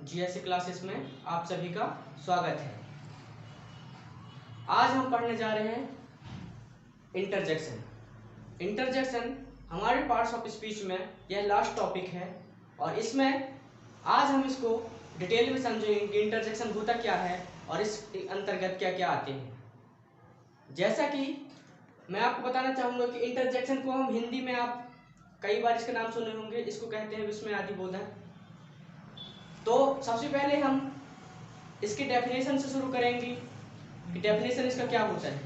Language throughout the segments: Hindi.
जीएससी क्लासेस में आप सभी का स्वागत है। आज हम पढ़ने जा रहे हैं इंटरजेक्शन। इंटरजेक्शन हमारे पार्ट्स ऑफ स्पीच में यह लास्ट टॉपिक है और इसमें आज हम इसको डिटेल में समझेंगे कि इंटरजेक्शन होता क्या है और इस अंतर्गत क्या क्या आते हैं। जैसा कि मैं आपको बताना चाहूँगा कि इंटरजेक्शन को हम हिंदी में आप कई बार इसका नाम सुने होंगे, इसको कहते हैं विस्मयादिबोधन। तो सबसे पहले हम इसकी डेफिनेशन से शुरू करेंगे कि डेफिनेशन इसका क्या होता है।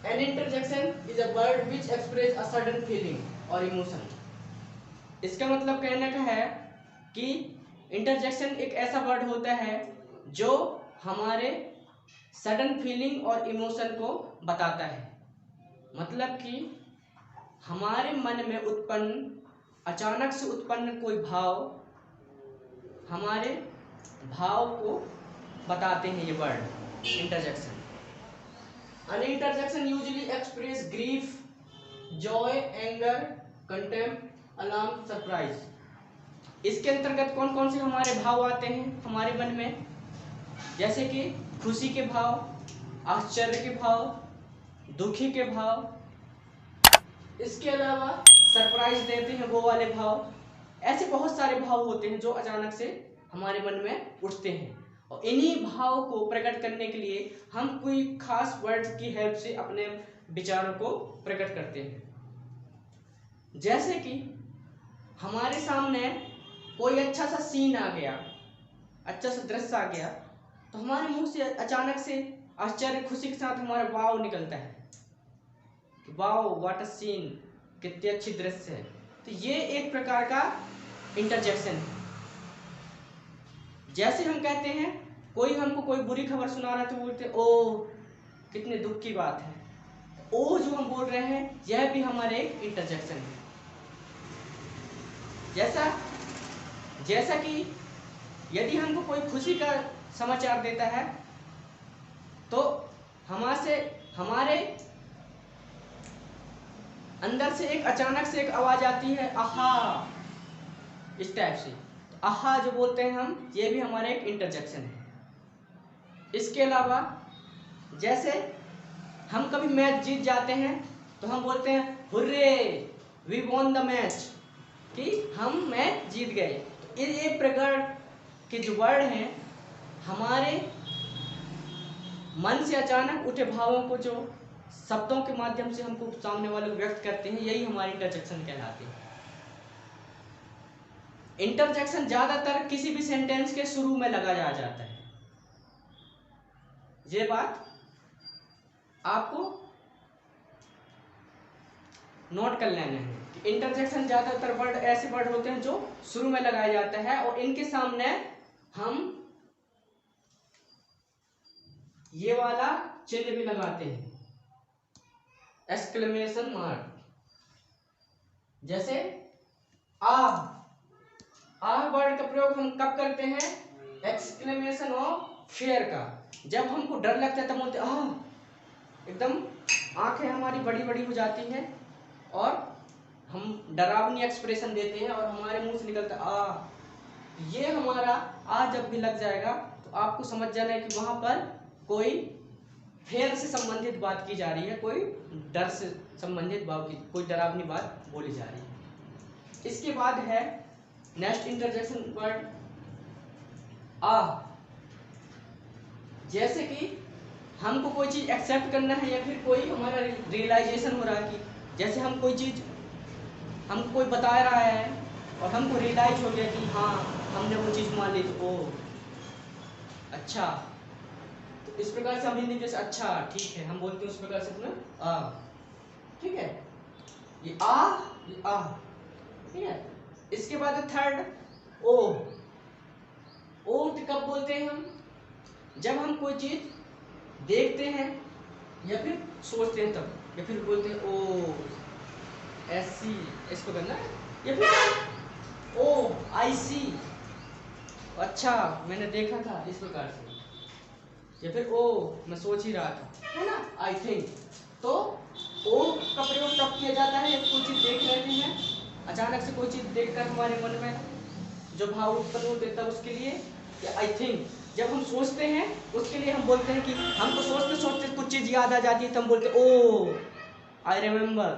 An interjection is a word which express a sudden feeling और इमोशन। इसका मतलब कहने का है कि इंटरजेक्शन एक ऐसा वर्ड होता है जो हमारे सडन फीलिंग और इमोशन को बताता है। मतलब कि हमारे मन में उत्पन्न अचानक से उत्पन्न कोई भाव हमारे भाव को बताते हैं ये word interjection. An interjection usually express grief, joy, anger, contempt, alarm, surprise। इसके अंतर्गत कौन कौन से हमारे भाव आते हैं हमारे मन में, जैसे कि खुशी के भाव, आश्चर्य के भाव, दुखी के भाव, इसके अलावा सरप्राइज देते हैं वो वाले भाव। ऐसे बहुत सारे भाव होते हैं जो अचानक से हमारे मन में उठते हैं और इन्हीं भाव को प्रकट करने के लिए हम कोई खास वर्ड्स की हेल्प से अपने विचारों को प्रकट करते हैं। जैसे कि हमारे सामने कोई अच्छा सा सीन आ गया, अच्छा सा दृश्य आ गया, तो हमारे मुंह से अचानक से आश्चर्य खुशी के साथ हमारा वाव निकलता है, वाव व्हाट अ सीन, कितनी अच्छी दृश्य है। तो ये एक प्रकार का इंटरजेक्शन है। जैसे हम कहते हैं कोई हमको कोई बुरी खबर सुना रहा है तो बोलते हैं ओ कितने दुख की बात है। ओ जो हम बोल रहे हैं यह भी हमारे एक इंटरजेक्शन है। जैसा कि यदि हमको कोई खुशी का समाचार देता है तो हमारे अंदर से एक अचानक से एक आवाज आती है आहा, इस टाइप से। तो आहा जो बोलते हैं हम, ये भी हमारा एक इंटरजेक्शन है। इसके अलावा जैसे हम कभी मैच जीत जाते हैं तो हम बोलते हैं hurray we won the match, कि हम मैच जीत गए। तो ये प्रकार के जो वर्ड हैं हमारे मन से अचानक उठे भावों को जो शब्दों के माध्यम से हमको सामने वाले को व्यक्त करते हैं, यही हमारे इंटरजेक्शन कहलाते हैं। इंटरजेक्शन ज्यादातर किसी भी सेंटेंस के शुरू में लगाया जाता है। ये बात आपको नोट कर लेना है कि इंटरजेक्शन ज्यादातर वर्ड ऐसे वर्ड होते हैं जो शुरू में लगाया जाता है और इनके सामने हम ये वाला चिन्ह भी लगाते हैं, एक्सक्लेमेशन मार्क। जैसे आ वर्ड का प्रयोग हम कब करते हैं, एक्सक्लेमेशन ऑफ फियर का। जब हमको डर लगता है तब बोलते एकदम आंखें हमारी बड़ी बड़ी हो जाती है और हम डरावनी एक्सप्रेशन देते हैं और हमारे मुंह से निकलता आ। ये हमारा आ जब भी लग जाएगा तो आपको समझ जाना है कि वहां पर कोई फेयर से संबंधित बात की जा रही है, कोई डर से संबंधित कोई डरावनी बात बोली जा रही है। इसके बाद है नेक्स्ट इंटरजेक्शन वर्ड आ। जैसे कि हमको कोई चीज एक्सेप्ट करना है या फिर कोई हमारा रियलाइजेशन हो रहा है कि जैसे हम कोई चीज हमको कोई बता रहा है और हमको रियलाइज हो गया कि हाँ हमने वो चीज मान ली, तो ओ अच्छा। तो इस प्रकार से हम हिंदी जैसे अच्छा ठीक है हम बोलते हैं, उस प्रकार से अपना आ, ठीक है। ये आ, ठीक है। इसके बाद थर्ड ओ कब बोलते हैं हम, जब हम कोई चीज देखते हैं या फिर सोचते हैं तब, या फिर बोलते हैं ओ ऐसी, इसको करना है, या फिर ओ आई सी, अच्छा मैंने देखा था, इस प्रकार से। या फिर ओ मैं सोच ही रहा था, है ना, आई थिंक। तो ओ का प्रयोग तब किया जाता है कोई चीज देख रहे हैं, अचानक से कोई चीज देखकर हमारे मन में जो भाव उत्पन्न होते हैं तब उसके लिए, या आई थिंक जब हम सोचते हैं उसके लिए हम बोलते हैं कि हमको सोचते सोचते कुछ चीज़ याद आ जाती है तो हम बोलते हैं ओ आई रिमेम्बर,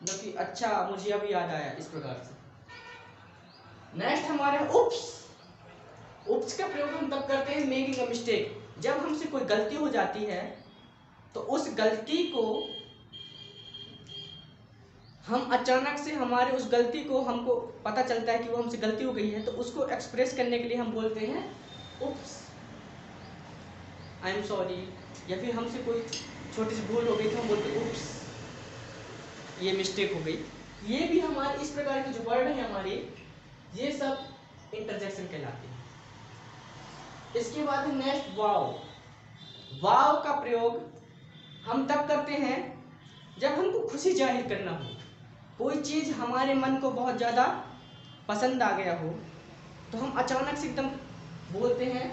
मतलब कि अच्छा मुझे अभी याद आया, इस प्रकार से। नेक्स्ट हमारे उप्स। उप्स का प्रयोग हम तब करते हैं मेकिंग अ मिस्टेक, जब हमसे कोई गलती हो जाती है तो उस गलती को हम अचानक से, हमारे उस गलती को हमको पता चलता है कि वो हमसे गलती हो गई है, तो उसको एक्सप्रेस करने के लिए हम बोलते हैं उप्स, आई एम सॉरी। या फिर हमसे कोई छोटी सी भूल हो गई तो हम बोलते हैं उप्स, ये मिस्टेक हो गई। ये भी हमारे इस प्रकार के जो वर्ड है हमारे, ये सब इंटरजेक्शन कहलाते हैं। इसके बाद है नेक्स्ट वाव। वाव का प्रयोग हम तब करते हैं जब हमको खुशी जाहिर करना हो, कोई चीज़ हमारे मन को बहुत ज़्यादा पसंद आ गया हो तो हम अचानक से एकदम बोलते हैं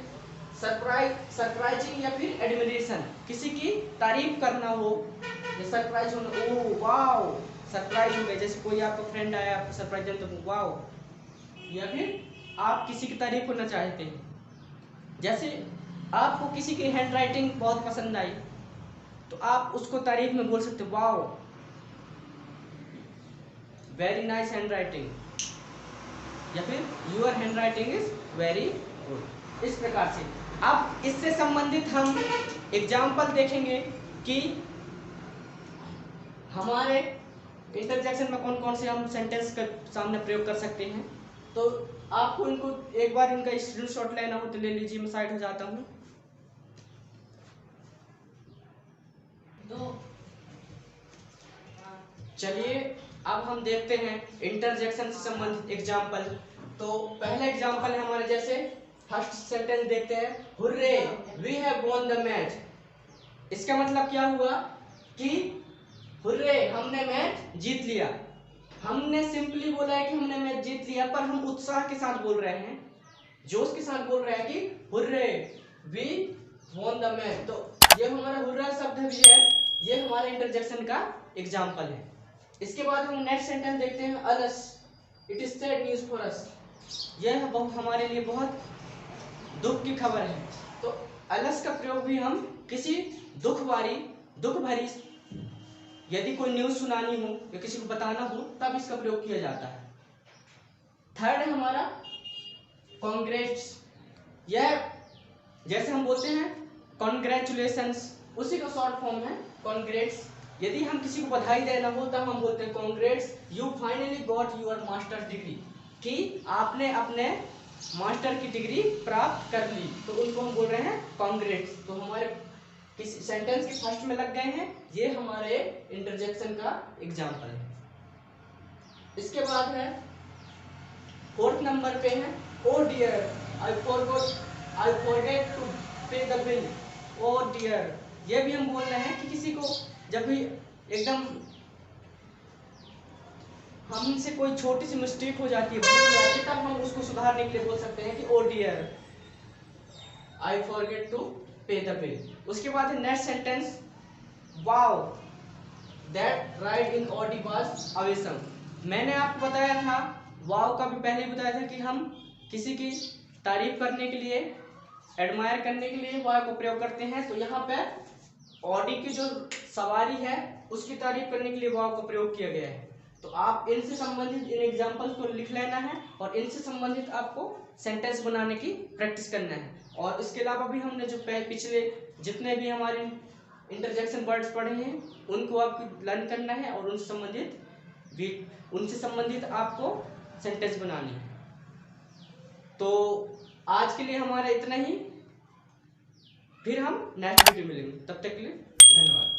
सरप्राइजिंग या फिर एडमिरेशन, किसी की तारीफ करना हो या सरप्राइज होना, ओ वाव सरप्राइज हो गए, जैसे कोई आपका फ्रेंड आया आपको सरप्राइज देना तो वाव। या फिर आप किसी की तारीफ करना चाहते हैं, जैसे आपको किसी की हैंड राइटिंग बहुत पसंद आई तो आप उसको तारीफ में बोल सकते wow very nice handwriting, या फिर your handwriting is very good. इस प्रकार से अब इससे संबंधित हम एग्जाम्पल देखेंगे कि हमारे इंटरजेक्शन में कौन कौन से हम सेंटेंस का सामने प्रयोग कर सकते हैं। तो आपको इनको एक बार इनका स्क्रीनशॉट लेना हो तो ले लीजिए, मैं साइड हो जाता हूँ। तो चलिए अब हम देखते हैं इंटरजेक्शन से संबंधित एग्जाम्पल। तो पहला एग्जाम्पल है हमारे, जैसे फर्स्ट सेंटेंस देखते हैं, hurray we have won the match. इसका मतलब क्या हुआ कि हुर्रे हमने मैच जीत लिया। हमने सिंपली बोला है कि हमने मैच जीत लिया, पर हम उत्साह के साथ बोल रहे हैं, जोश के साथ बोल रहे हैं कि hurray we won the match. तो ये हमारा हुर्रा शब्द भी है, ये हमारा इंटरजेक्शन का एग्जाम्पल है। इसके बाद हम नेक्स्ट सेंटेंस देखते हैं, alas it is sad news for us. यह हमारे लिए बहुत दुख की खबर है। तो अलस का प्रयोग भी हम किसी दुख भरी यदि कोई न्यूज सुनानी हो या किसी को बताना हो तब इसका प्रयोग किया जाता है। थर्ड है हमारा कॉन्ग्रेट्स। यह जैसे हम बोलते हैं कॉन्ग्रेचुलेशंस, उसी का शॉर्ट फॉर्म है कॉन्ग्रेट्स। यदि हम किसी को बधाई देना हो तब हम बोलते हैं congrats you finally got your master degree, कि आपने अपने मास्टर की डिग्री प्राप्त कर ली, तो उनको हम बोल रहे हैं कॉन्ग्रेट्स। तो हमारे किसी सेंटेंस के फर्स्ट में लग गए हैं, ये हमारे इंटरजेक्शन का एग्जाम्पल है। इसके बाद है फोर्थ नंबर पे है, ओ डियर आई फॉरगेट टू पे द बिल। ओ डियर, ये भी हम बोल रहे हैं कि किसी को जब भी एकदम हमसे कोई छोटी सी मिस्टेक हो जाती है, भूल जाती है, तब हम उसको सुधारने के लिए बोल सकते हैं कि ओ डियर आई फॉरगेट टू पे द बिल। उसके बाद है next sentence, wow that ride in Audi was awesome. मैंने आपको बताया था, वाओ का भी पहले ही बताया था कि हम किसी की तारीफ करने के लिए, एडमायर करने के लिए वाओ को प्रयोग करते हैं। तो यहाँ पे ऑडी की जो सवारी है उसकी तारीफ करने के लिए वाओ का प्रयोग किया गया है। तो आप इनसे संबंधित इन एग्जाम्पल्स को लिख लेना है और इनसे संबंधित आपको सेंटेंस बनाने की प्रैक्टिस करना है। और इसके अलावा भी हमने जो पिछले जितने भी हमारे इंटरजेक्शन वर्ड्स पढ़े हैं उनको आपको लर्न करना है और उनसे संबंधित आपको सेंटेंस बनानी है। तो आज के लिए हमारा इतना ही, फिर हम नेक्स्ट वीडियो मिलेंगे, तब तक के लिए धन्यवाद।